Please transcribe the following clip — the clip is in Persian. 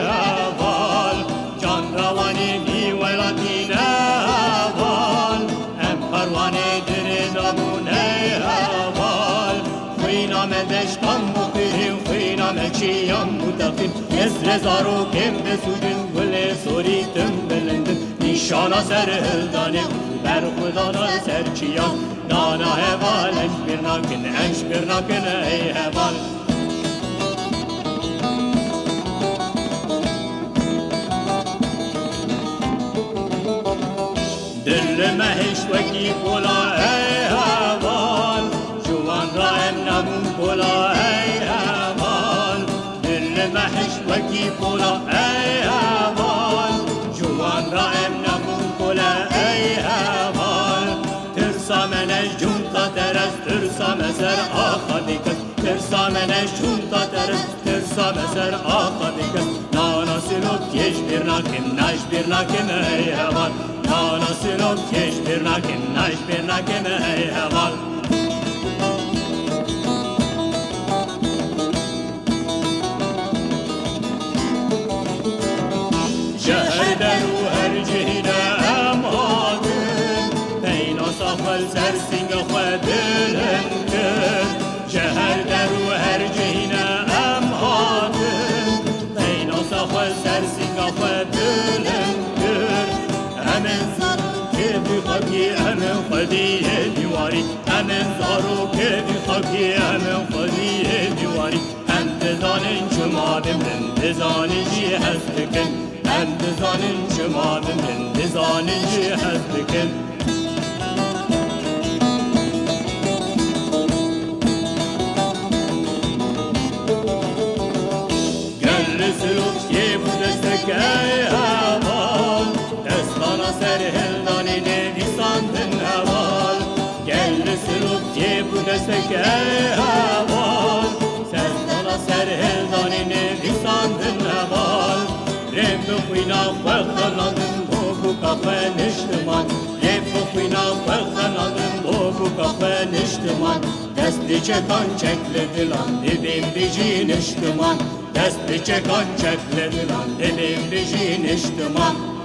اول جان روانی میولدین اول ام پروانه دردمون اول خوینام دشتم مقیم خوینام چیم مدقیم نزر زارو کم بسودن گل سوریتم بلندن نیشانا سر هلدانیم بر خدانا سر چیم دانا هوال اش برناکن ای هوال دل مهش وکی بولا ای هوال جوان را امنمون بولا ای هوال دل مهش وکی بولا ای هوال جوان را امنمون بولا ای هوال ترسا منش جون تا درست ترسا مزر آخا بیکس ترسا منش جون تا درست ترسا مزر آخا بیکس نانا سلوک کش برناکن ای هوال نانا سلوک کش برناکن ای هوال شهر درو هر جهیده امادن پینا سافل سرسینگ خودلن کرد شهر درو هر جهیده امادن پینا سافل سرسینگ خودلن کرد امن زارو که بخاکی امن خودی دیواری امن زارو که بخاکی امن خودی دیواری هم بزانن شما بمن بزانن جی هست بکن هم بزانن شما بمن بزانن جی هست بکن گل سلوک یه بودستک ای هوال دستانا سر هلدانی نویساندن هوال گل سلوک یه بودستک ای هوال دستانا سر هلدانی نویساندن هوال رم بخوینا خلقناندن بوگو کافه نشتمان رم بخوینا خلقناندن بوگو کافه نشتمان دست چکان چکل دلان دبیم بیجی نشتمان دست چکان چکل دلان دبیم بیجی نشتمان